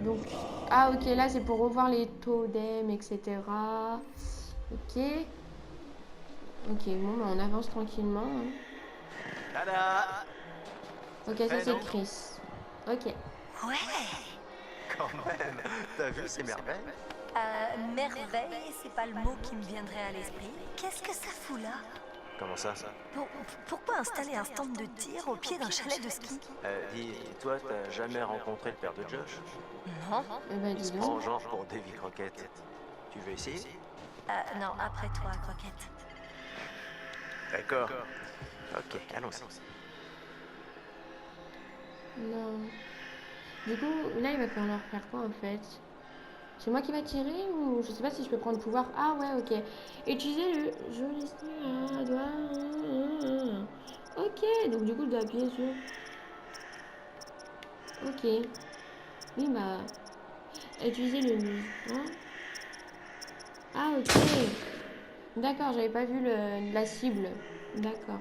donc... Ah, ok, là, c'est pour revoir les totems, etc. Ok. Ok, bon, bah, on avance tranquillement. Hein. Tada! Ok, ça, c'est Chris. Ok. Ouais. Quand même, t'as vu ces merveilles? Merveille, c'est pas le mot qui me viendrait à l'esprit. Qu'est-ce que ça fout là? Comment ça? Pourquoi installer un stand de tir au pied d'un chalet de ski? Dis, toi, t'as jamais rencontré le père de Josh? Non. Eh ben, Il dis se donc. prend genre pour Davy Crockett. Tu veux essayer? Non, après toi, Croquette. D'accord. Ok, allons-y. Non. Du coup, là, il va falloir faire quoi, en fait? C'est moi qui va tirer ou je sais pas si je peux prendre pouvoir. Ah ouais, ok. Utiliser le joli à doigt. Ok, donc du coup, je dois appuyer sur. Ok. Oui, bah. Utiliser le. Hein. Ah, ok. D'accord, j'avais pas vu la cible. D'accord.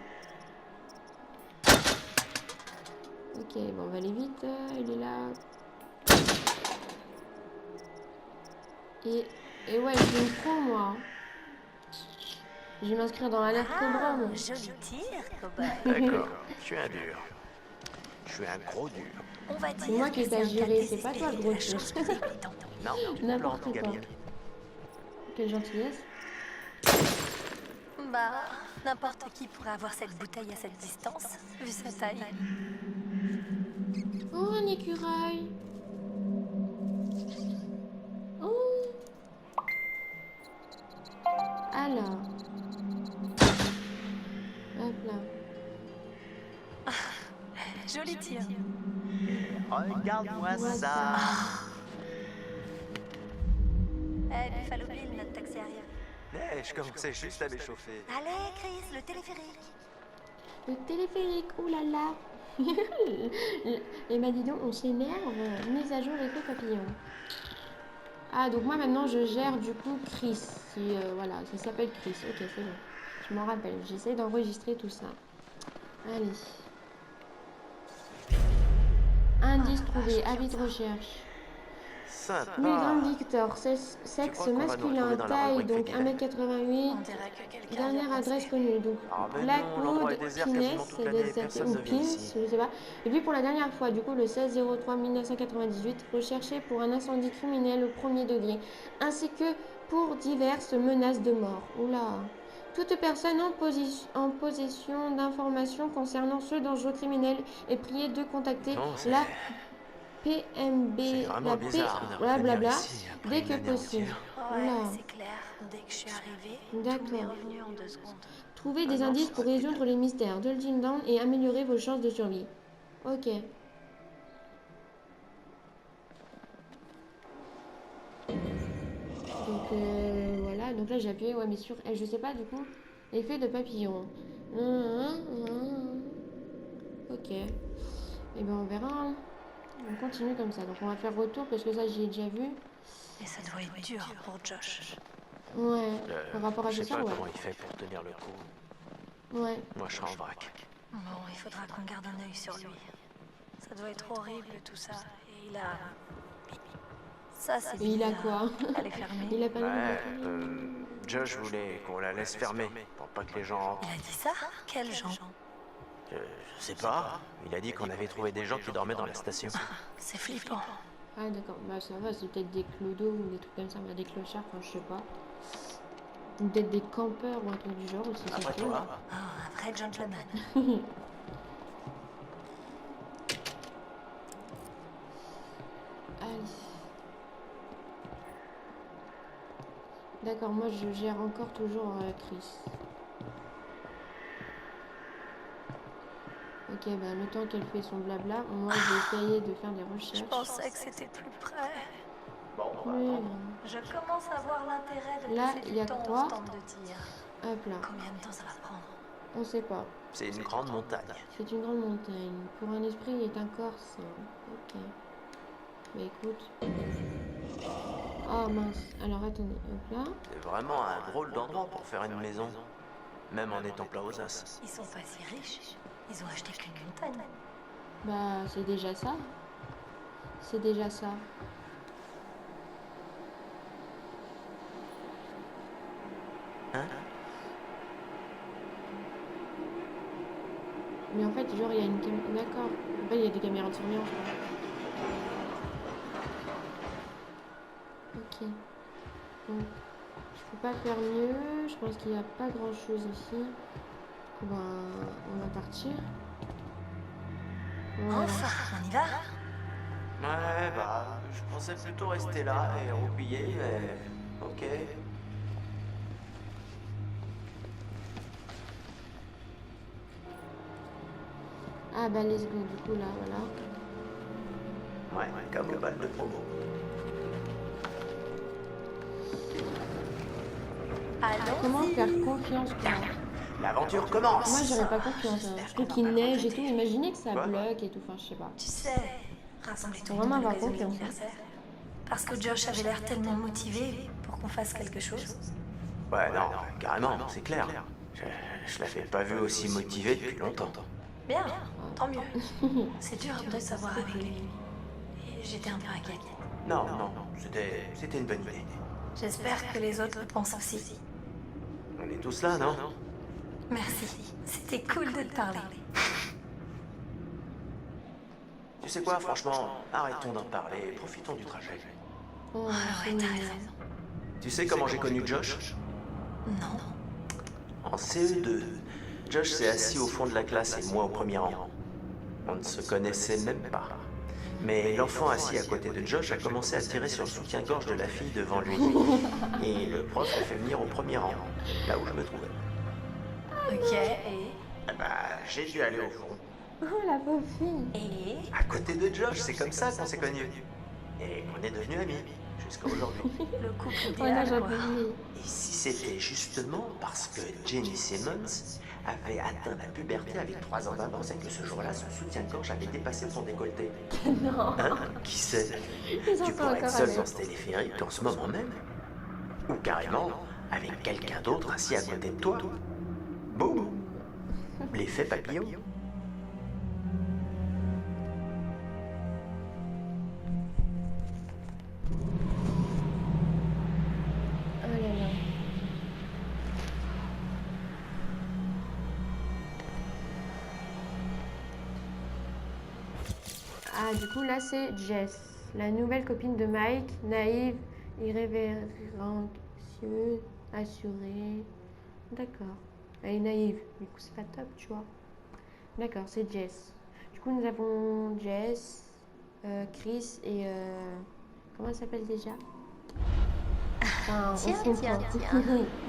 Ok, bon, on va aller vite. Il est là. Et, et ouais, je suis une pro, moi. Je vais m'inscrire dans l'alerte Cobra, moi. Joli tir, cow-boy. D'accord, je suis un dur. Je suis un gros dur. On va C'est moi dire qui que ai c'est à un cas gérer, c'est pas toi désespéré le de gros la tir. chance du débutant. Non, N'importe quoi. Gamine. Quelle gentillesse. Bah, n'importe qui pourrait avoir cette bouteille à cette distance, vu sa taille. Oh, un écureuil. Oh. Alors. Hop là. Joli tir. Regarde-moi Voilà. ça. Buffalo Bill, notre taxi arrière. Je commençais juste à m'échauffer. Allez, Chris, le téléphérique. Le téléphérique, oh là là. Et bah dis donc, on s'énerve. Mise à jour effet papillon. Ah, donc moi maintenant je gère du coup Chris. Si, voilà, ça s'appelle Chris. Ok, c'est bon. Je m'en rappelle. J'essaie d'enregistrer tout ça. Allez. Indice trouvé, avis de recherche. Milgram Sympa. Victor, Tu sexe crois qu'on va nous retrouver masculin, dans la taille rubrique donc féminine? 1m88, On dirait que quelqu'un dernière vient adresse passer. connue. Donc Ah mais non, l'endroit Blackwood, est désert Pines, quasiment toute l'année, personne ou ne vient Pins, ici. je sais pas. Et puis pour la dernière fois, du coup le 16-03-1998, recherché pour un incendie criminel au premier degré, ainsi que pour diverses menaces de mort. Oula. Toute personne en possession d'informations concernant ce dangereux criminel est priée de contacter Bon, la c'est PMB, vraiment la P, bizarre de revenir blablabla, ici après dès une que année possible. entière. Ouais, Oula. c'est clair. Dès que je suis arrivée, tout m'est D'accord. revenu en 2 secondes. Trouvez Ah des non, indices ça pour aurait été résoudre les mystères de Down et améliorer vos chances de survie. Ok. Donc voilà, donc là j'ai appuyé, ouais mais sur, je sais pas du coup, effet de papillon. Ok. Et ben on verra. Hein. On continue comme ça. Donc on va faire retour parce que ça j'y ai déjà vu. Et ça doit être dur pour Josh. Ouais. Par rapport à Je ce sais soir, pas ouais. comment il fait pour tenir le coup. Ouais. Moi, je serai en vrac. Bon, il faudra qu'on garde un œil sur lui. Ça doit être horrible tout ça. Et il a... Ça, c'est Et il a bizarre. quoi? Elle est fermée. Il a pas mis Ouais, le Josh voulait qu'on la laisse fermer pour pas que les gens Il entrent. a dit ça? Quels gens? Je sais pas. Il a dit qu'on avait trouvé des gens qui dormaient dans la station. C'est flippant. Ah d'accord, bah ça va, c'est peut-être des clodos ou des trucs comme ça, bah, des clochards, enfin je sais pas. Ou peut-être des campeurs ou un truc du genre aussi, ça se Après peut. toi. Oh, un vrai gentleman. Allez. D'accord, moi je gère encore toujours Chris. Ok, bah le temps qu'elle fait son blabla, moi je vais essayer de faire des Je recherches. pensais que c'était plus près. Bon, on va Oui, attendre. Je commence à voir l'intérêt de là, passer il y du a temps au quoi? stand de tir. Hop là, Combien de temps ça va prendre? on sait pas. C'est une grande montagne. C'est une grande montagne. Pour un esprit, il est un corps sain. Ok. Bah écoute. Oh mince. Alors attendez. Hop là. C'est vraiment un drôle d'endroit pour faire une maison. Même en étant plat aux as. Ils sont pas si riches. Ils ont acheté qu'une montagne. Bah c'est déjà ça. C'est déjà ça. Hein? Mais en fait, genre, il y a une caméra... D'accord. En fait, il y a des caméras de surveillance, quoi. Ok. Donc, je peux pas faire mieux. Je pense qu'il n'y a pas grand-chose ici. On va partir. Voilà. Enfin, on y va? Ouais, bah, je pensais plutôt rester là et roupiller, mais... Ok. Ah bah, let's go, du coup, là, voilà. Ouais, comme au bal de promo. Comment faire confiance, quoi? L'aventure commence. Moi, j'aurais pas confiance. Hein. Je trouve qu'il neige et tout. Imaginez que ça Quoi? bloque et tout. Enfin, je sais pas. Tu sais, rassembler tout Faut le vraiment monde à avoir l'occasion de confiance, hein. l'anniversaire. Parce que Josh avait l'air tellement motivé pour qu'on fasse quelque chose. Ouais, non, carrément, c'est clair. Je l'avais pas vu aussi motivé depuis longtemps. Bien, tant mieux. C'est dur de savoir avec lui. Et j'étais un peu inquiète. Non, c'était une bonne idée. J'espère que les autres le pensent aussi. On est tous là, non? Merci, c'était cool de te parler. Tu sais quoi, franchement, arrêtons d'en parler et profitons du trajet. Oh, Ouais, c'est t'as mignon. raison. Tu sais comment j'ai connu Josh? Non. En CE2, Josh s'est assis au fond de la classe et moi au premier rang. On ne se connaissait même pas. Mais l'enfant assis à côté de Josh a commencé à tirer sur le soutien-gorge de la fille devant lui. Et le prof l'a fait venir au premier rang, là où je me trouvais. Ok, et... Eh ben, j'ai dû aller au fond. Oh, la pauvre fille. Et... À côté de Josh, c'est comme ça qu'on s'est connus. Et qu'on est devenus amis, jusqu'à aujourd'hui. Le couple Oh là, idéal, j'ai quoi. oublié. Et si c'était justement parce que Jenny Simmons avait atteint la puberté avec 3 ans d'avance et que ce jour-là, son soutien-gorge avait dépassé son décolleté. Non. Hein? Qui sait? Ils en Tu sont pourrais être encore seul avec. dans ce téléphérique en ce moment même. Ou carrément avec quelqu'un d'autre assis à côté de toi. Boum! L'effet papillon. Oh là là. Ah, du coup, là, c'est Jess, la nouvelle copine de Mike, naïve, irrévérencieuse, assurée. D'accord. Elle est naïve, du coup, c'est pas top, tu vois. D'accord, c'est Jess. Du coup, nous avons Jess, Chris et... comment elle s'appelle déjà? Enfin, on se comprend.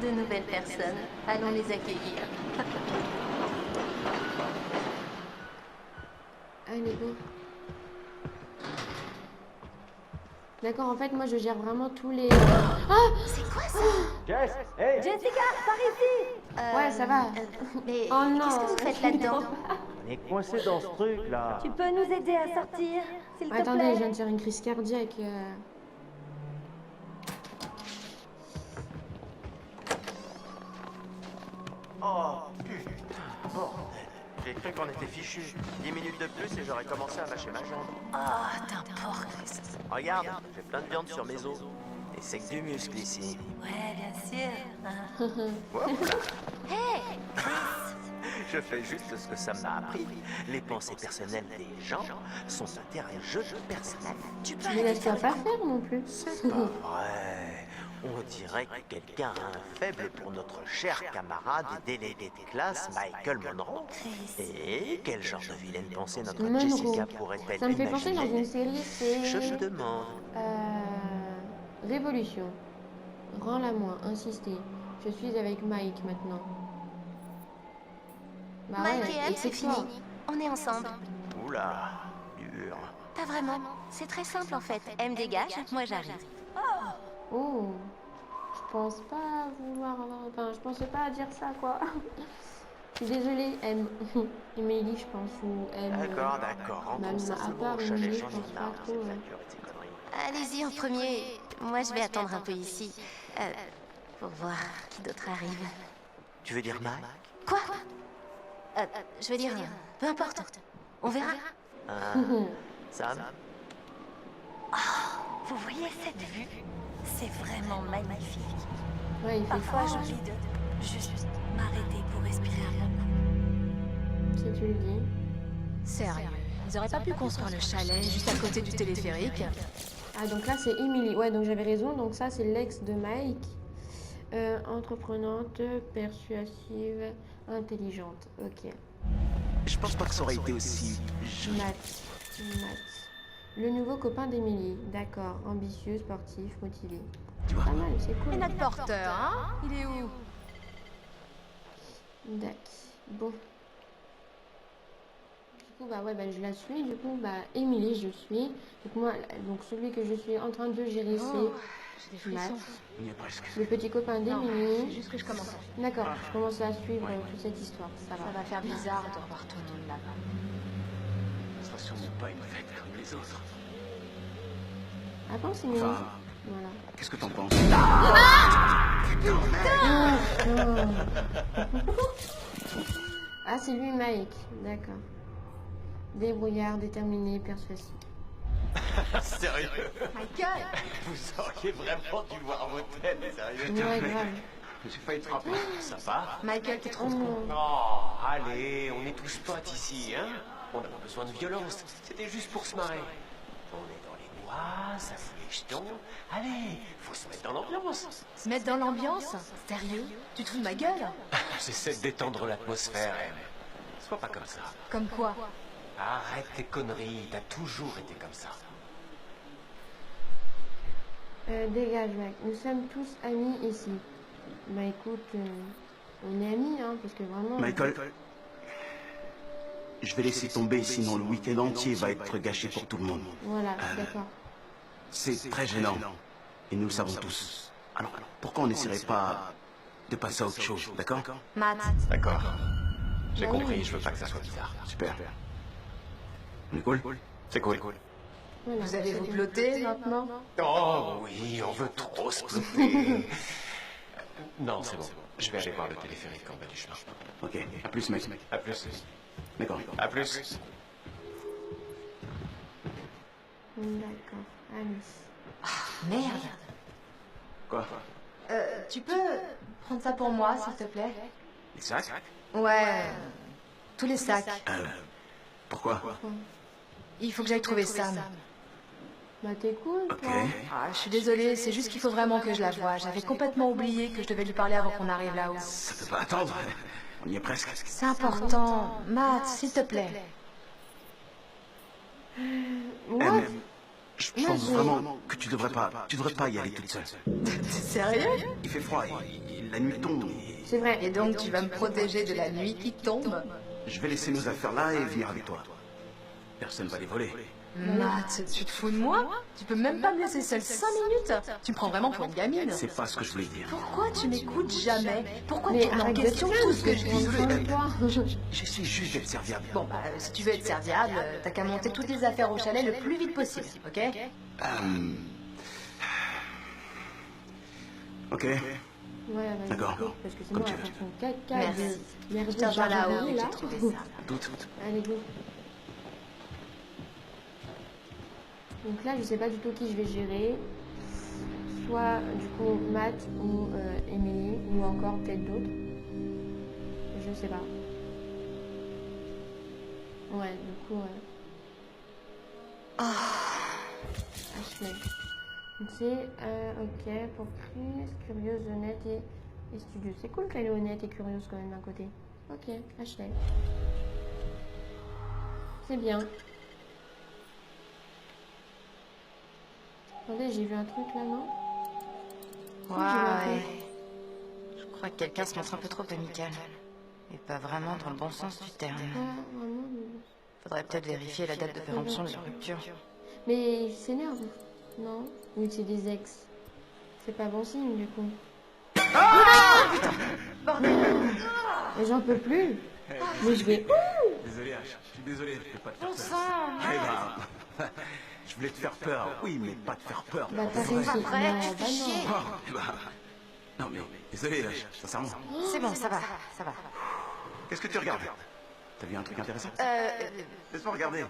De nouvelles personnes. Allons les accueillir. Allez, go. D'accord, en fait, moi, je gère vraiment tous les... C'est quoi ça? Jess, hey! Jessica, par ici. Ouais, ça va. Mais Oh non. qu'est-ce que vous faites là-dedans? On est coincé dans ce truc là. Tu peux nous aider à sortir, s'il te Attendez, plaît? je viens de faire une crise cardiaque. Oh, putain, bordel. J'ai cru qu'on était fichus. 10 minutes de plus et j'aurais commencé à mâcher ma jambe. Oh, t'es un porc, Chris. Regarde, j'ai plein de viande sur mes os. Et c'est que du muscle ici. Ouais, bien sûr. Hein. Voilà. Hé, Je fais juste ce que ça m'a appris. Les pensées personnelles des gens sont un terrain de jeu personnel. Tu peux Mais arrêter de laisse-toi faire pas les faire non plus. C'est pas vrai. On dirait que quelqu'un a un faible pour notre cher camarade et délégué de classe, Michael Monroe. Chris. Et quel genre de vilaine pensée notre Monroe. Jessica pourrait-elle Ça me fait penser dans imaginer? une série, c'est... Je me demande. Révolution. Rends-la-moi, insister. Je suis avec Mike maintenant. Bah Mike ouais, et M, c'est explique-toi. fini. On est ensemble. Oula, dur. Pas vraiment. C'est très simple en fait. M dégage, moi j'arrive. Oh, je pense pas vouloir... Enfin, je pensais pas à dire ça, quoi. Je suis désolée, M. Emily, je pense, ou M. D'accord, d'accord. Même Rentrons à simplement part au chalet, Emily, j'en je pense ai pas marre de trop, ces ouais. factures et de ces conneries. Allez-y en premier. Moi je vais attendre un peu ici. Pour voir qui d'autre arrive. Tu veux dire Mike? Quoi? Je veux dire, peu importe. On verra. Ah, Sam? Vous voyez cette vue? C'est vraiment magnifique. Ouais, il fait Parfois, froid, j'oublie de juste m'arrêter pour respirer un bon coup. si tu le dis. Sérieux, ils auraient pas pu construire le chalet juste à côté du téléphérique? Ah, donc là, c'est Emily. Ouais, donc j'avais raison. Donc ça, c'est l'ex de Mike. Entreprenante, persuasive, intelligente. Ok. Je pense pas que ça aurait été aussi joli. Matt. Le nouveau copain d'Emily. D'accord. Ambitieux, sportif, motivé. Tu vois. Pas mal, c'est cool. Et notre porteur, hein? Il est où? D'accord. Bon. Du coup, bah ouais, bah je la suis. Du coup, bah Emily, je suis. Donc moi, donc celui que je suis en train de gérer, c'est Matt. On y est presque. Le petit copain C'est d'Emily. juste que je commence. D'accord, je commence à suivre toute cette histoire. Ça Ça va. va faire bizarre de revoir tout le monde là-bas. Ce sera sûrement pas une fête comme les autres. Ah bon, c'est mignon. Enfin, Voilà. qu'est-ce que t'en penses? Ah, c'est lui, Mike. D'accord. Débrouillard, déterminé, persuasif. Sérieux? Michael! Vous auriez vraiment dû voir vos têtes, sérieux? Ouais, grave. J'ai failli te frapper. Sympa. Michael, t'es trop con. Oh, allez, on est tous potes ici, hein? On n'a pas besoin de violence. C'était juste pour se marrer. On est dans les bois, ça fout les jetons. Allez, faut se mettre dans l'ambiance. Se mettre dans l'ambiance? Sérieux? Tu te fous de ma gueule? J'essaie de détendre l'atmosphère, Em. Sois pas comme ça. Comme quoi? Arrête tes conneries, t'as toujours été comme ça. Dégage, mec. Nous sommes tous amis ici. Bah écoute, on est amis, hein, parce que vraiment... Michael, je vais laisser tomber, sinon le week-end entier va être gâché pour tout le monde. Voilà, d'accord. C'est très gênant, et nous le savons tous. Alors, pourquoi on n'essaierait pas de passer à autre chose, d'accord? Matt, D'accord. J'ai Bah compris, oui. je veux pas que ça soit bizarre. Super. On est cool? C'est cool. Voilà. vous allez vous ploter maintenant? Oh oui, on veut trop se ploter. Non, c'est bon. Je vais aller voir le téléphérique en bas du chemin. Ok, à plus, mec. À plus. D'accord. À plus. D'accord, Alice. Merde! Quoi? Tu peux prendre ça pour moi, s'il te plaît? Les sacs? Ouais, tous les sacs. Pourquoi? Il faut que j'aille trouver Sam. Bah t'es cool, Ok. toi. Ah, je suis désolée, c'est juste qu'il faut vraiment que je la voie. J'avais complètement oublié que je devais lui parler avant qu'on arrive là-haut. Ça peut pas attendre. On y est presque. C'est important. Matt, s'il te plaît. What? Em, je Moi, pense j'ai- vraiment que tu devrais pas y aller toute seule. T'es sérieux? Il fait froid, la nuit tombe, et C'est vrai. Et donc tu vas me protéger de la nuit qui tombe? je vais laisser nos affaires là et venir avec toi. Personne va les voler. Matt, tu te fous de moi? Tu peux même pas me laisser seule 5 minutes? Tu me prends vraiment pour une gamine? C'est pas ce que je voulais dire. Pourquoi tu m'écoutes jamais? Pourquoi Mais tu remets en arrête de te question plaindre, tout ce que je prends dis? soin de toi. J'essaie juste d'être serviable. Bon bah, si tu veux être serviable, t'as qu'à monter toutes les affaires au chalet le plus vite possible, ok? Ok. Ouais, vas-y, D'accord. écoute, parce que Comme sinon, tu on veux. va faire son caca Merci. de merde Je te rejoins là-haut dès que là. j'ai trouvé ça. Doute. Allez, go. Donc là, je sais pas du tout qui je vais gérer. Soit, du coup, Matt ou Emily, ou encore peut-être d'autres. Je sais pas. Ouais, du coup... Ashley. Donc c'est, ok, pour Chris, curieuse, honnête et studieuse. C'est cool qu'elle est honnête et curieuse quand même d'un côté. Ok, Ashley. C'est bien. Attendez, j'ai vu un truc là, non? Ouais. Je crois que quelqu'un se montre un peu trop amical. Et pas vraiment dans le bon sens du terme. Ah, vraiment, Faudrait peut-être vérifier la date de péremption de la rupture. mais il s'énerve, non? Ou c'est des ex? C'est pas bon signe du coup. Mais j'en peux plus. Mais je vais. Désolé, H. Je suis désolé, je peux pas te faire peur. Eh ben, je voulais te faire peur, oui, mais pas te faire peur. Bah t'as réussi. Non, bah non. Oh, eh ben, non mais, désolé, H, sincèrement. C'est bon, ça va, ça va. Qu'est-ce que tu regardes? T'as vu un truc intéressant? Laisse-moi regarder.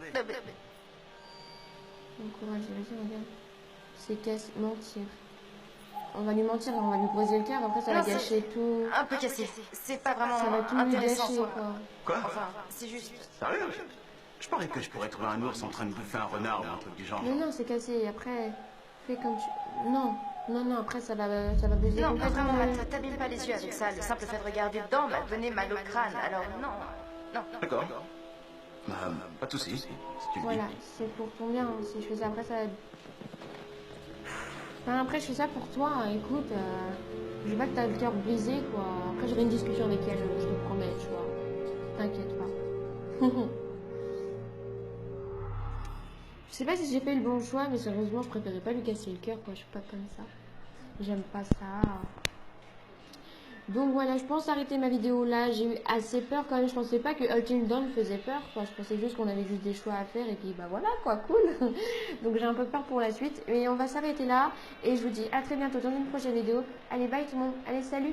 Bon courage, vas-y, regarde. C'est mentir. On va lui mentir, on va lui briser le cœur, après ça va Non, c'est gâcher tout. Un peu cassé. C'est pas vraiment Ça va tout lui intéressant. gâcher, quoi. Quoi? Enfin, c'est juste... Sérieux? Je parie que je pourrais trouver un ours en train de bouffer un renard ou un truc du genre. Mais non, c'est cassé. Après, fais comme tu... Non, après ça va briser Non, complètement. vraiment, t'abîmes pas les yeux avec ça. Le simple fait de regarder dedans m'a donné mal au crâne. Alors non. D'accord. Bah, pas de soucis, si tu le Voilà, dis. c'est pour ton bien. Si je fais ça après, ça va... Enfin, après, je fais ça pour toi. Écoute, je veux pas que t'as le cœur brisé, quoi. Après, j'aurai une discussion avec elle, je te promets, tu vois. T'inquiète pas. Je sais pas si j'ai fait le bon choix, mais sérieusement, je préférais pas lui casser le cœur, quoi. Je suis pas comme ça. J'aime pas ça. Donc voilà, je pense arrêter ma vidéo là. J'ai eu assez peur quand même. Je pensais pas que Until Dawn faisait peur, quoi. Je pensais juste qu'on avait juste des choix à faire et puis bah voilà, quoi, cool. Donc j'ai un peu peur pour la suite. Mais on va s'arrêter là. Et je vous dis à très bientôt dans une prochaine vidéo. Allez, bye tout le monde. Allez, salut.